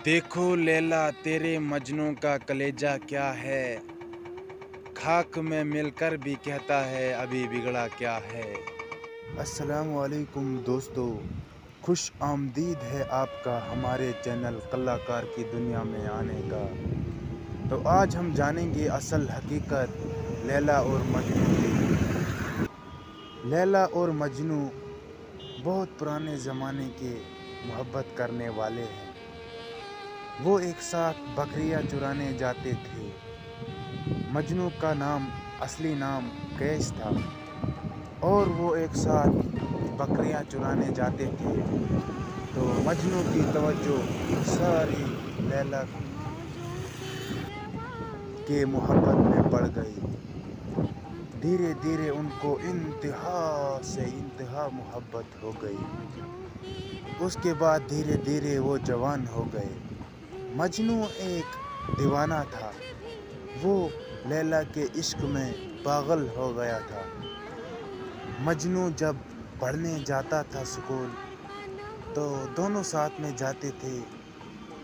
دیکھو لیلا تیرے مجنوں کا کلیجہ کیا ہے، خاک میں مل کر بھی کہتا ہے ابھی بگڑا کیا ہے۔ السلام علیکم دوستو، خوش آمدید ہے آپ کا ہمارے چینل کلاکار کی دنیا میں آنے کا۔ تو آج ہم جانیں گے اصل حقیقت لیلا اور مجنوں کی۔ لیلا اور مجنوں بہت پرانے زمانے کے محبت کرنے والے ہیں۔ وہ ایک ساتھ بکریاں چرانے جاتے تھے۔ مجنوں کا اصلی نام قیس تھا اور وہ ایک ساتھ بکریاں چرانے جاتے تھے تو مجنوں کی توجہ ساری لیلا کے محبت میں پڑ گئی۔ دھیرے دھیرے ان کو انتہا سے انتہا محبت ہو گئی۔ اس کے بعد دھیرے دھیرے وہ جوان ہو گئے۔ مجنوں ایک دیوانہ تھا، وہ لیلا کے عشق میں پاگل ہو گیا تھا۔ مجنوں جب پڑھنے جاتا تھا اسکول تو دونوں ساتھ میں جاتے تھے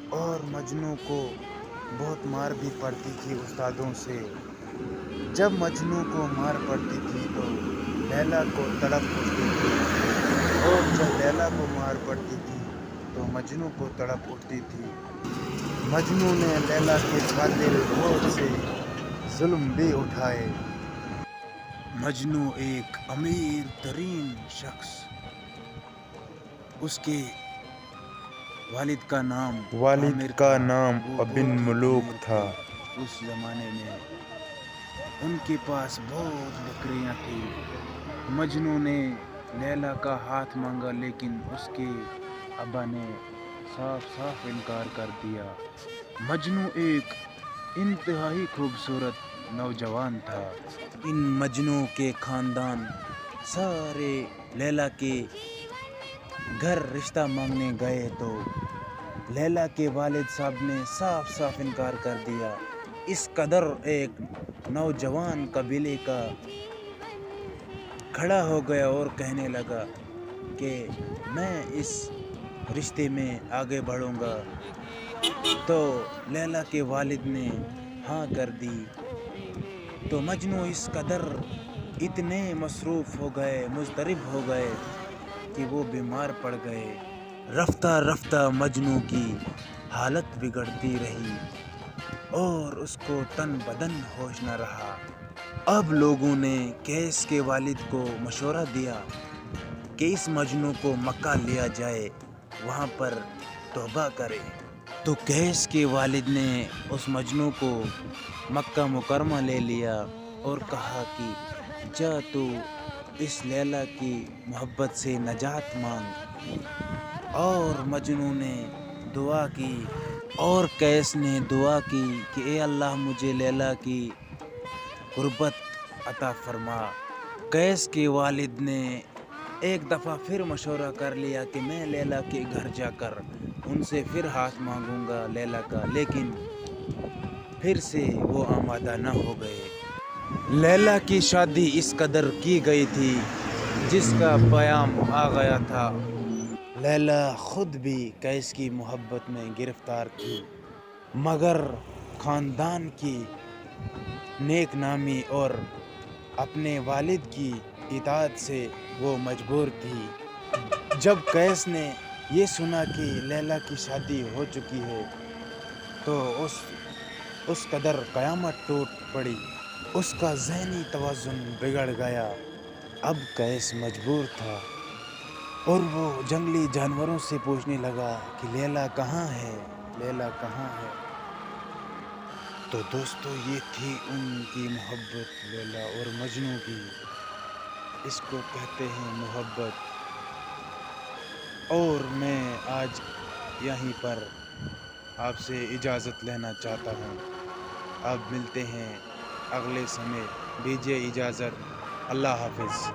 اور مجنوں کو بہت مار بھی پڑتی تھی استادوں سے۔ جب مجنوں کو مار پڑتی تھی تو لیلا کو تڑپ اٹھتی تھی اور جب لیلا کو مار پڑتی تھی تو مجنوں کو تڑپ اٹھتی تھی۔ مجنوں نے لیلا کے خاطر بہت سے ظلم بھی اٹھائے۔ مجنوں ایک امیر ترین شخص، اس کے والد کا نام ابن ملوک تھا۔ اس زمانے میں ان کے پاس بہت بکریاں تھیں۔ مجنوں نے لیلا کا ہاتھ مانگا لیکن اس کے ابا نے صاف صاف انکار کر دیا۔ مجنوں ایک انتہائی خوبصورت نوجوان تھا۔ ان مجنوں کے خاندان سارے لیلا کے گھر رشتہ مانگنے گئے تو لیلا کے والد صاحب نے صاف صاف انکار کر دیا۔ اس قدر ایک نوجوان قبیلے کا کھڑا ہو گیا اور کہنے لگا کہ میں اس رشتے میں آگے بڑھوں گا، تو لیلا کے والد نے ہاں کر دی۔ تو مجنوں اس قدر اتنے مصروف ہو گئے، مضطرب ہو گئے کہ وہ بیمار پڑ گئے۔ رفتہ رفتہ مجنوں کی حالت بگڑتی رہی اور اس کو تن بدن ہوش نہ رہا۔ اب لوگوں نے قیس کے والد کو مشورہ دیا کہ اس مجنوں کو مکہ لیا جائے، وہاں پر توبہ کرے۔ تو قیس کے والد نے اس مجنوں کو مکہ مکرمہ لے لیا اور کہا کہ جا تو اس لیلا کی محبت سے نجات مانگ۔ اور مجنوں نے دعا کی اور قیس نے دعا کی کہ اے اللہ مجھے لیلا کی قربت عطا فرما۔ قیس کے والد نے ایک دفعہ پھر مشورہ کر لیا کہ میں لیلا کے گھر جا کر ان سے پھر ہاتھ مانگوں گا لیلا کا، لیکن پھر سے وہ آمادہ نہ ہو گئے۔ لیلا کی شادی اس قدر کی گئی تھی جس کا پیام آ گیا تھا۔ لیلا خود بھی قیس کی محبت میں گرفتار تھی، مگر خاندان کی نیک نامی اور اپنے والد کی اطاعت سے وہ مجبور تھی۔ جب قیس نے یہ سنا کہ لیلا کی شادی ہو چکی ہے تو اس قدر قیامت ٹوٹ پڑی، اس کا ذہنی توازن بگڑ گیا۔ اب قیس مجبور تھا اور وہ جنگلی جانوروں سے پوچھنے لگا کہ لیلا کہاں ہے، لیلا کہاں ہے۔ تو دوستو یہ تھی ان کی محبت لیلا اور مجنوں کی، اس کو کہتے ہیں محبت۔ اور میں آج یہیں پر آپ سے اجازت لینا چاہتا ہوں۔ اب ملتے ہیں اگلے سمے، دیجیے اجازت، اللہ حافظ۔